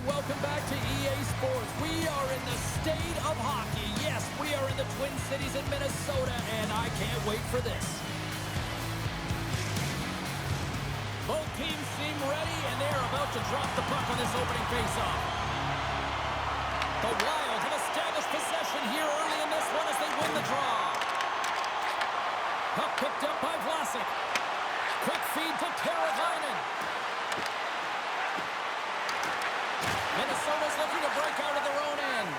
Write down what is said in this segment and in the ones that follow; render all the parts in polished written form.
welcome back to EA Sports. We are in the state of hockey. Yes, we are in the Twin Cities in Minnesota, and I can't wait for this. Both teams seem ready, and they're about to drop the puck on this opening faceoff. The Wild have established possession here early in this one as they win the draw. Puck picked up by Vlasic. Quick feed to Teravainen. Minnesota's looking to break out of their own end.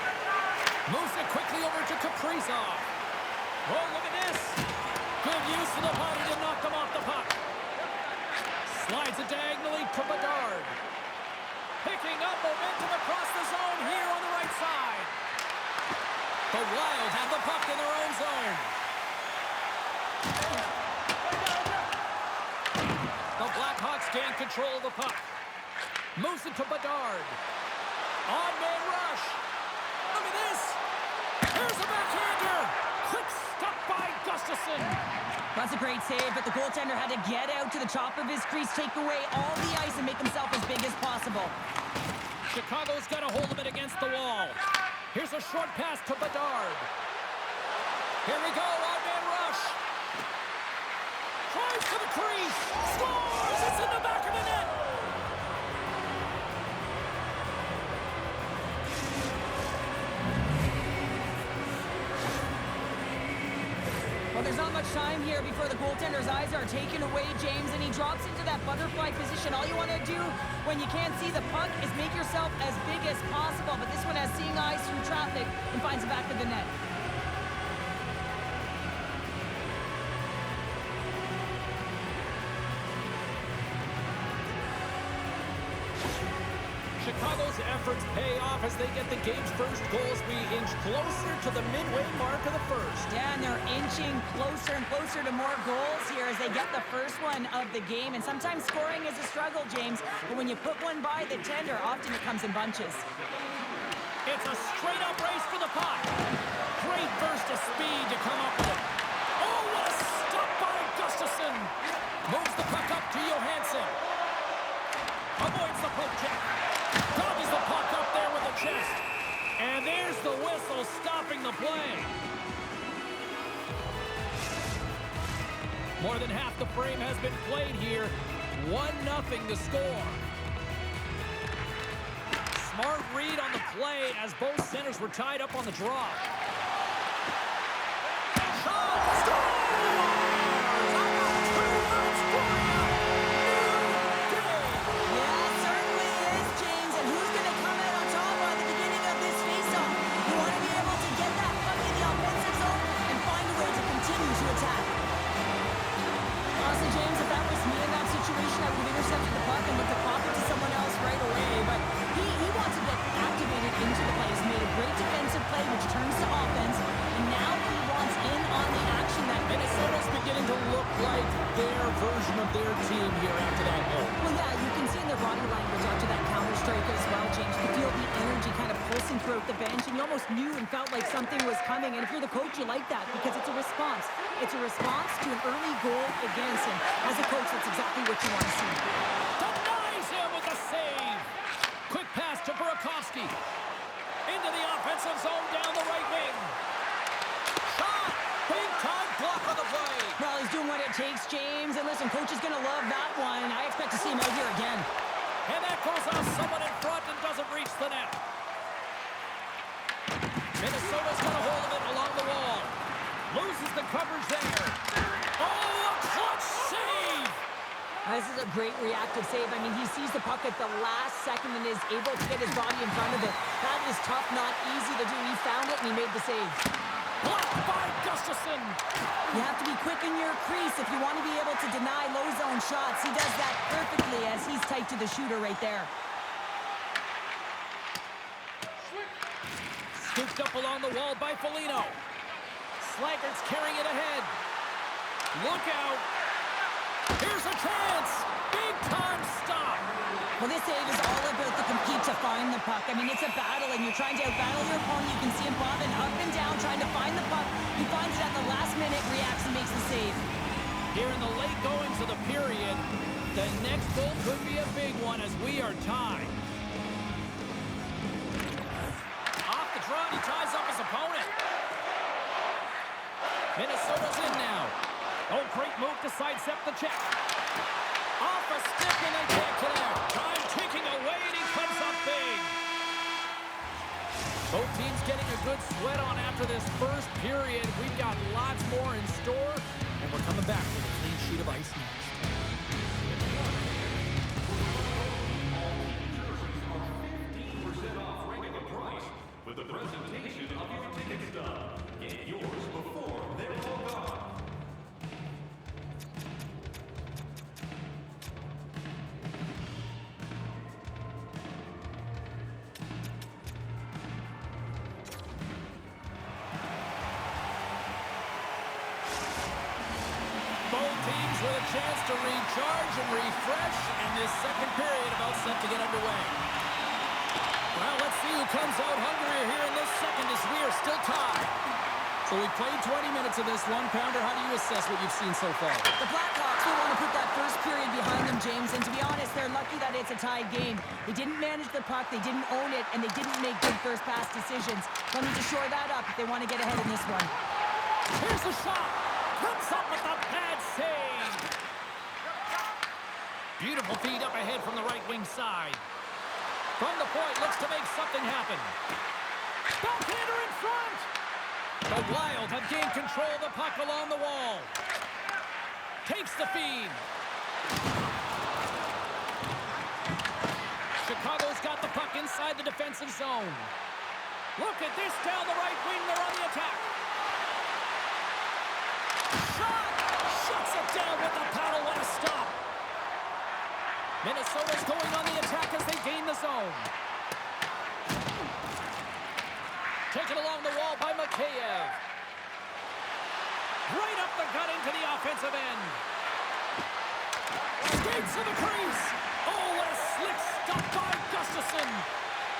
Moves it quickly over to Kaprizov. Oh, look at this. Good use of the body to knock them off the puck. Slides it diagonally to Bedard. Picking up momentum across the zone here on the right side. The Wild have the puck in their own zone. The Blackhawks gain control of the puck. Moves it to Bedard. On-man rush. Look at this. Here's a backhander. Quick stop by Gustafsson. That's a great save, but the goaltender had to get out to the top of his crease, take away all the ice, and make himself as big as possible. Chicago's got a hold of it against the wall. Here's a short pass to Bedard. Here we go, on-man rush. Tries to the crease. Scores! It's in the back of the net. Well, there's not much time here before the goaltender's eyes are taken away, James, and he drops into that butterfly position. All you want to do when you can't see the puck is make yourself as big as possible, but this one has seeing eyes through traffic and finds the back of the net. Chicago's efforts pay off as they get the game's first goals. We inch closer to the midway mark of the first. Yeah, and they're inching closer and closer to more goals here as they get the first one of the game. And sometimes scoring is a struggle, James, but when you put one by the tender, often it comes in bunches. It's a straight-up race for the puck. Great burst of speed to come up with it. Oh, what a stop by Gustafsson. Moves the puck up to Johansson. Avoids the poke check. Dodges the puck up there with the chest. And there's the whistle stopping the play. More than half the frame has been played here. 1-0 to score. Smart read on the play as both centers were tied up on the draw. Shot! Score! Which turns to offense, and now he wants in on the action. That Minnesota's beginning to look like their version of their team here after that goal. Well, yeah, you can see in their body language after that counter strike as well, James. You feel the energy kind of pulsing throughout the bench, and you almost knew and felt like something was coming. And if you're the coach, you like that because it's a response. It's a response to an early goal against him. As a coach, that's exactly what you want to see. Denies him with a save. Quick pass to Burakovsky. Into the offensive zone down the right wing. Shot! Big time block on the play. Well, he's doing what it takes, James. And listen, coach is going to love that one. I expect to see him out here again. And that goes off someone in front and doesn't reach the net. Minnesota's got a hold of it along the wall. Loses the coverage there. Oh, a clutch save! This is a great reactive save. I mean, he sees the puck at the last second and is able to get his body in front of it. That is tough, not easy to do. He found it and he made the save. Blocked by Gustafsson. You have to be quick in your crease if you want to be able to deny low zone shots. He does that perfectly as he's tight to the shooter right there. Scooped up along the wall by Foligno. Slaggert's carrying it ahead. Look out. Here's a chance. Big time stop. Well, this save is all about the compete to find the puck. I mean, it's a battle, and you're trying to outbattle your opponent. You can see him bobbing up and down, trying to find the puck. He finds it at the last minute, reacts, and makes the save. Here in the late goings of the period, the next goal could be a big one as we are tied. Minnesota's in now. Oh, great move to sidestep the check. Off a stick and they can't connect. Time ticking away and he comes up big. Both teams getting a good sweat on after this first period. We've got lots more in store, and we're coming back with a clean sheet of ice next. With the presentation of your ticket stub. Get yours before they're all gone. Both teams with a chance to recharge and refresh, and this second period about set to get underway. Well, let's see who comes out hungrier here in this second as we are still tied. So we played 20 minutes of this one-pounder. How do you assess what you've seen so far? The Blackhawks will want to put that first period behind them, James. And to be honest, they're lucky that it's a tied game. They didn't manage the puck, they didn't own it, and they didn't make good first pass decisions. They'll need to shore that up if they want to get ahead in this one. Here's the shot. Comes up with a bad save. Beautiful feed up ahead from the right wing side. From the point, looks to make something happen. Backhander in front. The Wild have gained control of the puck along the wall. Takes the feed. Chicago's got the puck inside the defensive zone. Look at this down the right wing. They're on the attack. Shot! Shuts it down with the paddle. What a stop. Minnesota's going on the attack as they gain the zone. Taken along the wall by Mikheyev. Right up the gut into the offensive end. Skates to the crease. Oh, what a slick stop by Gustafsson.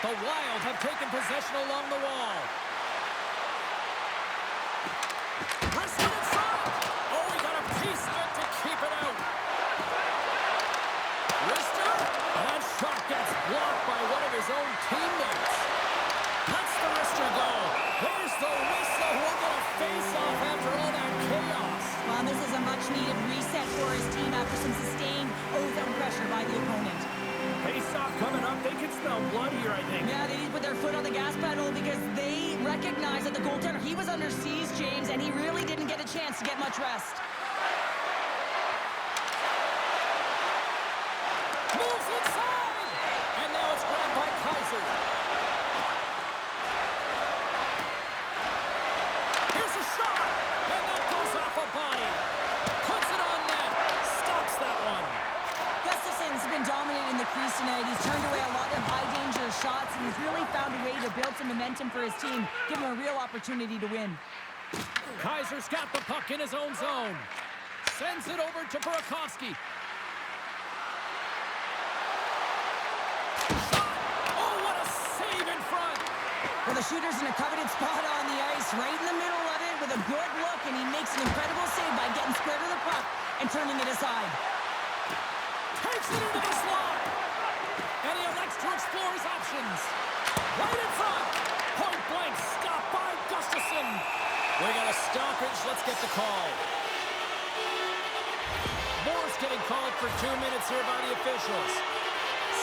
The Wild have taken possession along the wall. Wrestling inside. Oh, he got a piece of it to keep it out. Wrister, and that shot gets blocked by one of his own teammates. Lets the wrister go. Here's the whistle. We'll get a face-off after all that chaos. Well, this is a much-needed reset for his team after some sustained ozone pressure by the opponent. Face-off coming up. They can smell blood here, I think. Yeah, they need to put their foot on the gas pedal because they recognize that the goaltender, he was under siege, James, and he really didn't get a chance to get much rest. Moves inside! And now it's grabbed by Kaiser. Here's a shot! And that goes off a body. Puts it on net. Stops that one. Gustafsson's been dominant in the crease tonight. He's turned away a lot of high-danger shots, and he's really found a way to build some momentum for his team, give him a real opportunity to win. Kaiser's got the puck in his own zone. Sends it over to Burakovsky. Well, the shooter's in a coveted spot on the ice, right in the middle of it with a good look, and he makes an incredible save by getting square to the puck and turning it aside. Takes it into the slot, and he elects to explore his options. Right in front, point blank, stopped by Gustafsson. We got a stoppage, let's get the call. Moore's getting called for 2 minutes here by the officials.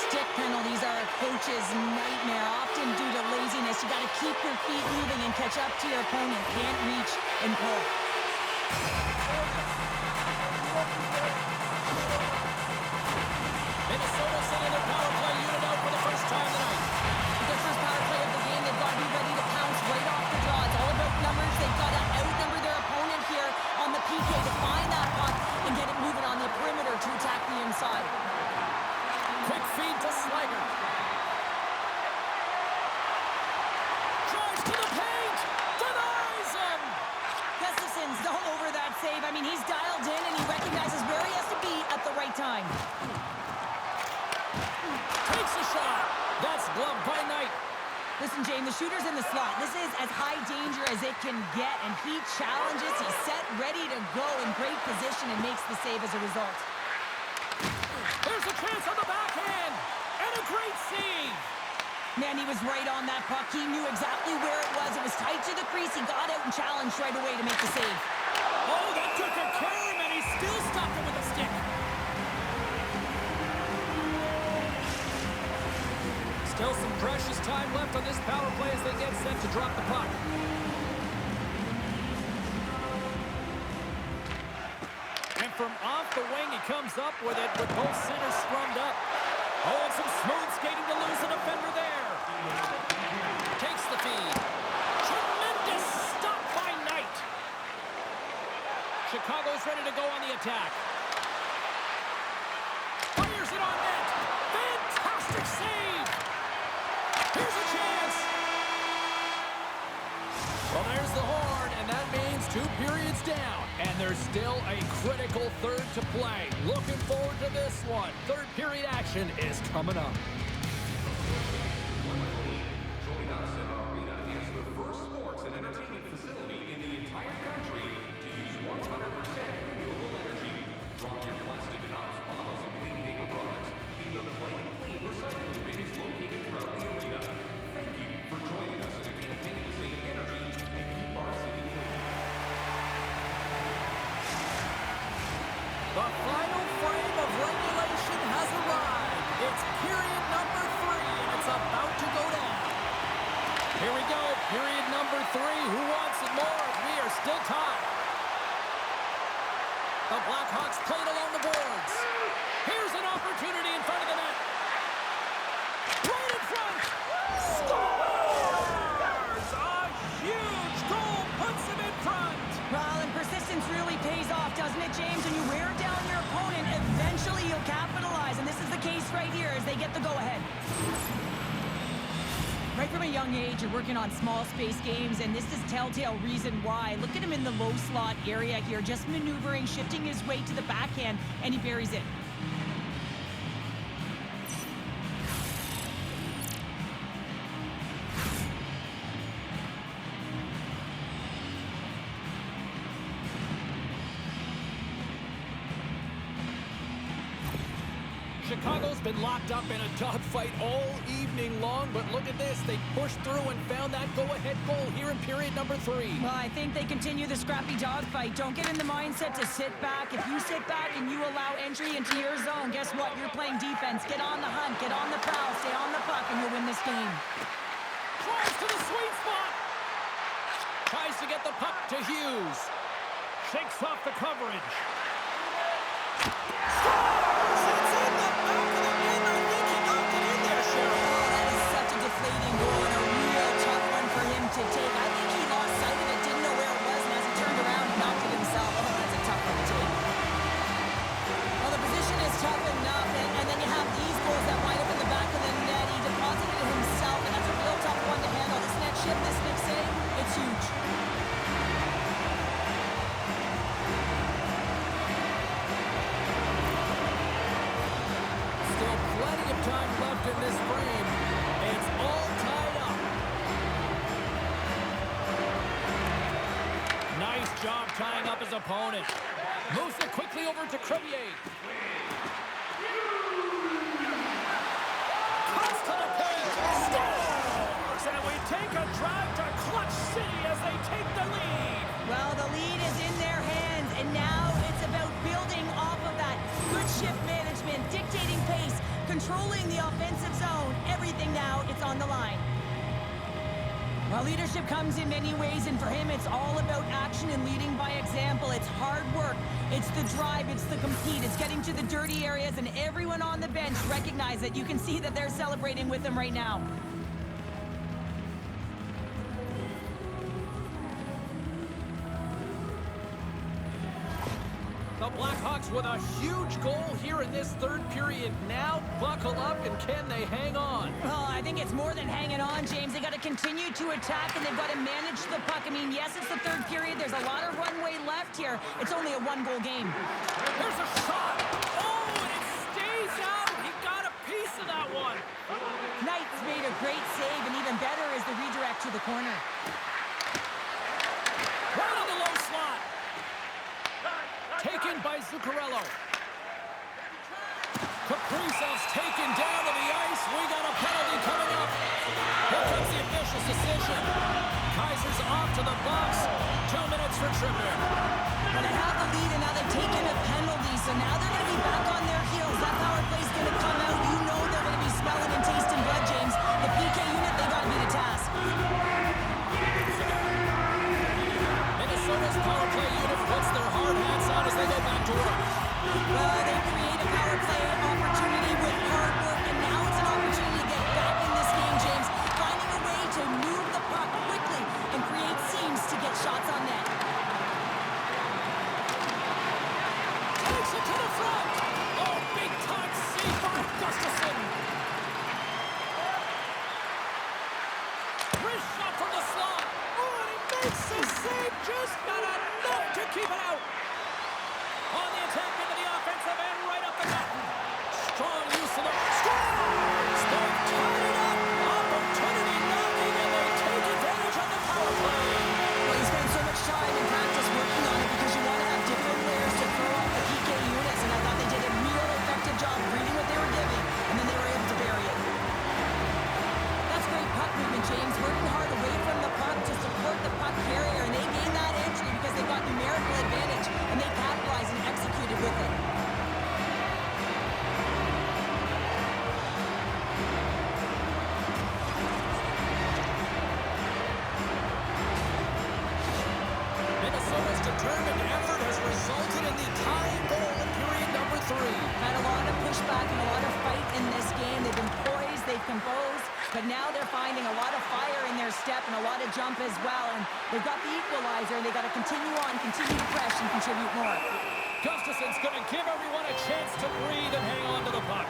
Stick penalties are a coach's nightmare, often due to laziness. You got to keep your feet moving and catch up to your opponent. Can't reach and pull. Minnesota sending their power play unit out for the first time tonight. Their first power play of the game, they've got to be ready to pounce right off the draw. It's all about numbers. They've got to outnumber their opponent here on the PK to find that puck and get it moving on the perimeter to attack the inside. Quick feed to Sliger. Drives to the paint. Denies him. Gustafsson's all over that save. I mean, he's dialed in and he recognizes where he has to be at the right time. Takes a shot. That's gloved by Knight. Listen, James, the shooter's in the slot. This is as high danger as it can get, and he challenges. He's set, ready to go in great position and makes the save as a result. There's a chance on the backhand, and a great save. Man, he was right on that puck. He knew exactly where it was. It was tight to the crease. He got out and challenged right away to make the save. took a care of him, and he still stopped him with a stick. Still some precious time left on this power play as they get set to drop the puck. And from off the wing, he comes up with it with both centers scrummed up. Oh, and some smooth skating to lose a defender there. Takes the feed. Tremendous stop by Knight. Chicago's ready to go on the attack. Fires it on net. Fantastic save. Here's a chance. Well, there's the horn, and that means 2 periods down. And there's still a critical third to play. Looking forward to this one. Third period action is coming up. Join us in our arena is the first sports and entertainment facility in the entire country to use 100% renewable energy. Drop your plastic cups, bottles, and clean paper products. The Plain Clean Recycling Bin is located throughout the arena. Thank you for joining us in a campaign to save energy and keep our city clean. The final frame of regulation has arrived. It's period number 3, and it's about to go down. Here we go, period number 3. Who wants it more? We are still tied. The Blackhawks played along the boards. Here's an opportunity in front of the net. Right in front. Scores! A huge goal puts him in front. Well, and persistence really pays off, doesn't it, James? When you wear down your opponent, eventually you'll capitalize. And this is the case right here as they get the go-ahead. Right from a young age, you're working on small space games, and this is telltale reason why. Look at him in the low slot area here, just maneuvering, shifting his way to the backhand, and he buries it. Chicago's been locked up in a dogfight all evening long, but look at this. They pushed through and found that go-ahead goal here in period number 3. Well, I think they continue the scrappy dogfight. Don't get in the mindset to sit back. If you sit back and you allow entry into your zone, guess what? You're playing defense. Get on the hunt, get on the prowl, stay on the puck, and you'll win this game. Tries to the sweet spot. Tries to get the puck to Hughes. Shakes off the coverage. Scores! It's in the back of the net. I think he knocked it in there, Cheryl. Oh, that is such a deflating goal and a real tough one for him to take. I think he lost sight of it, didn't know where it was, and as he turned around, he knocked it himself. Oh, that's a tough one to take. Well, the position is tough enough, and then you have these goals that wind up in the back of the net. He deposited it himself, and that's a real tough one to handle. This net shift, this big save, it's huge. Still plenty of time left in this frame. It's all tied up. Nice job tying up his opponent. Moves it quickly over to Crevier. Cuts to the paint. Scores! And we take a drive to Clutch City as they take the lead. Well, the lead is in their hands, and now it's about building off of that. Good shift management, dictating pace, controlling the offensive zone. Everything now, it's on the line. Well, leadership comes in many ways, and for him, it's all about action and leading by example. It's hard work. It's the drive. It's the compete. It's getting to the dirty areas, and everyone on the bench recognize it. You can see that they're celebrating with him right now. The Blackhawks with a huge goal here in this third period. Now buckle up, and can they hang on? Oh, I think it's more than hanging on, James. They got to continue to attack, and they've got to manage the puck. I mean, yes, it's the third period. There's a lot of runway left here. It's only a one-goal game. There's a shot. Oh, and it stays out. He got a piece of that one. Knight's made a great save, and even better is the redirect to the corner. Right on the low slot. Taken by Zuccarello. Kaprizov's taken down to the ice. We got a penalty coming up. Here comes the official's decision. Kaiser's off to the box. 2 minutes for tripping. Well, they have the lead, and now they've taken a penalty, so now they're going to be back on their heels. That power play's going to come out. You know they're going to be smelling and tasting blood, James. The PK unit, they got to be the task. Minnesota's power play unit puts their hard hats on as they go back to work. Well, they create a power play opportunity with hard work, and now it's an opportunity to get back in this game, James. Finding a way to move the puck quickly and create seams to get shots on net. Takes it to the front. Oh, big time save by Gustafsson. Wrist shot from the slot. Oh, he makes the save, just not enough to keep it out. On the attack into the offensive end, right up the net. Strong use of the scores. They've tied it up. Opportunity knocking, and they take advantage of the power play. Well, you spend so much time in practice working on it because you want to have different players to throw off the PK units, and I thought they did a real effective job reading what they were giving, and then they were able to bury it. That's great puck movement, James. Working hard away from the puck to support the puck carrier, and they gained that entry because they got numerical advantage, and they capitalized and executed with it. Minnesota's determined effort has resulted in the tying goal in period number 3. Had a lot of pushback and a lot of fight in this game. They've been poised, they've composed, but now they're finding a lot of fire in their step and a lot of jump as well. And they've got the equalizer, and they've got to continue on, continue to press, and contribute more. Gustafsson's going to give everyone a chance to breathe and hang on to the puck.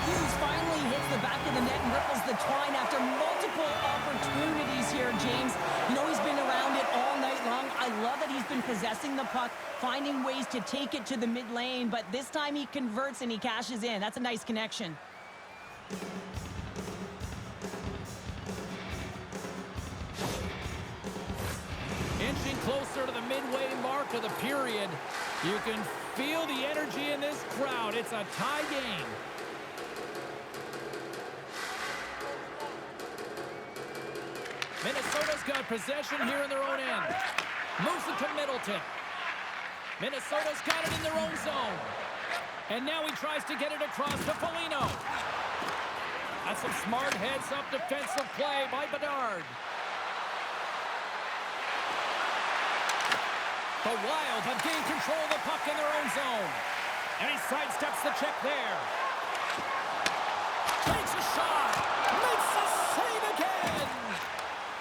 Hughes finally hits the back of the net and ripples the twine after multiple opportunities here, James. You know, he's been around it all night long. I love that he's been possessing the puck, finding ways to take it to the mid lane, but this time he converts and he cashes in. That's a nice connection. Inching closer to the midway mark of the period. You can feel the energy in this crowd. It's a tie game. Minnesota's got possession here in their own end. Moves it to Middleton. Minnesota's got it in their own zone. And now he tries to get it across to Foligno. That's some smart heads-up defensive play by Bedard. The Wild have gained control of the puck in their own zone. And he sidesteps the check there. Takes a shot. Makes the save again.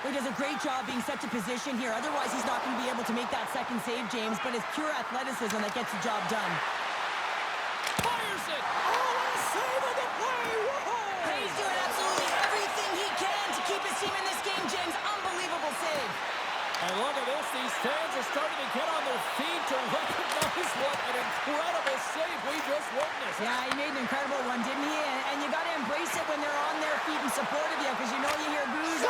He does a great job being set to position here. Otherwise, he's not going to be able to make that second save, James. But it's pure athleticism that gets the job done. Fires it. Oh, what a save of the play. Whoa. He's doing absolutely everything he can to keep his team in this game, James. Unbelievable save. And look at this. These fans are starting to get on their feet to recognize what an incredible save we just witnessed. Yeah, he made an incredible one, didn't he? And you got to embrace it when they're on their feet in support of you, because you know you hear boos.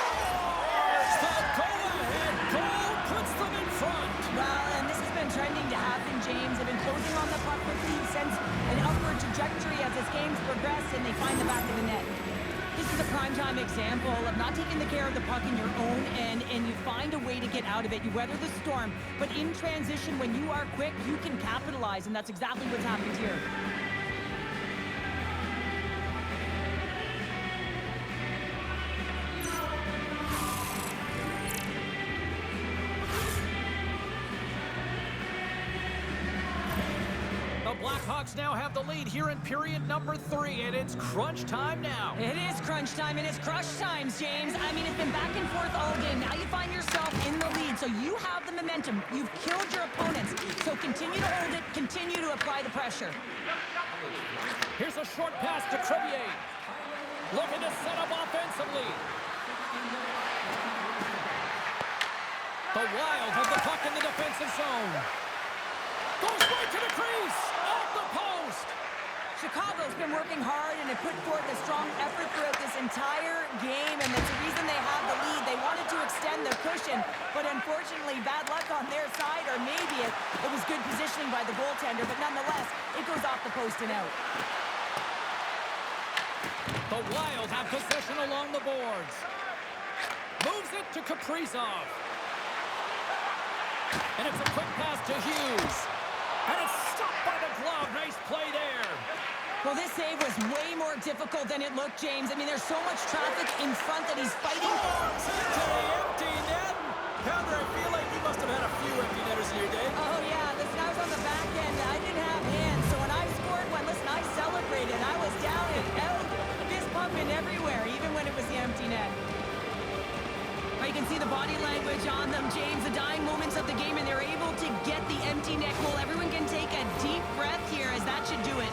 The go-ahead goal puts them in front. Well, and this has been trending to happen, James. They've been closing on the puck quickly since an upward trajectory as this game's progressed, and they find the back of the net. This is a primetime example of not taking the care of the puck in your own end, and you find a way to get out of it. You weather the storm, but in transition, when you are quick, you can capitalize, and that's exactly what's happened here. The Blackhawks now have the lead here in period number 3, and it's crunch time now. It is crunch time, and it's crush times, James. I mean, it's been back and forth all game. Now you find yourself in the lead, so you have the momentum. You've killed your opponents, so continue to hold it, continue to apply the pressure. Here's a short pass to Crevier. Looking to set up offensively. The Wild have the puck in the defensive zone. Goes right to the crease. Off the post. Chicago's been working hard and have put forth a strong effort throughout this entire game, and that's the reason they have the lead. They wanted to extend the cushion, but unfortunately, bad luck on their side, or maybe it was good positioning by the goaltender, but nonetheless, it goes off the post and out. The Wild have possession along the boards. Moves it to Kaprizov. And it's a quick pass to Hughes. And it's stopped by the glove. Nice play there. Well, this save was way more difficult than it looked, James. I mean, there's so much traffic in front that he's fighting. Into the empty net. Heather, I feel like you must have had a few empty netters in your day. Oh, yeah. Listen, I was on the back end. I didn't have hands. So when I scored one, listen, I celebrated. I was down and out, fist pumping everywhere, even when it was the empty net. But you can see the body language on them, James, the dying moments of the game, and they're able to get the empty net goal. Everyone can take a deep breath here, as that should do it.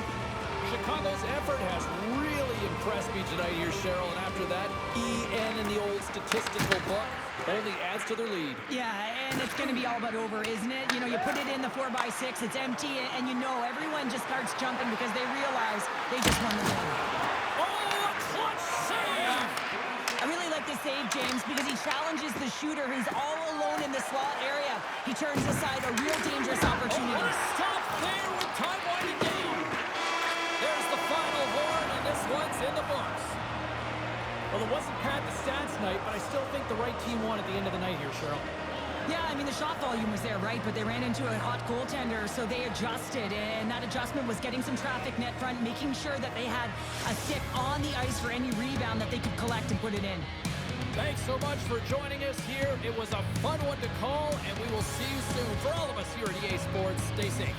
Chicago's effort has really impressed me tonight here, Cheryl. And after that, EN in the old statistical book only adds to their lead. Yeah, and it's going to be all but over, isn't it? You know, you put it in the 4x6, it's empty, and you know everyone just starts jumping because they realize they just won the game. Oh, a clutch save! I really like this save, James, because he challenges the shooter who's all alone in the slot area. He turns aside a real dangerous opportunity. Oh, stop there with time winding down. There's the final horn, and this one's in the books. Well, it wasn't Pat the stats night, but I still think the right team won at the end of the night here, Cheryl. Yeah, I mean, the shot volume was there, right? But they ran into a hot goaltender, so they adjusted. And that adjustment was getting some traffic net front, making sure that they had a stick on the ice for any rebound that they could collect and put it in. Thanks so much for joining us here. It was a fun one to call, and we will see you soon. For all of us here at EA Sports, stay safe.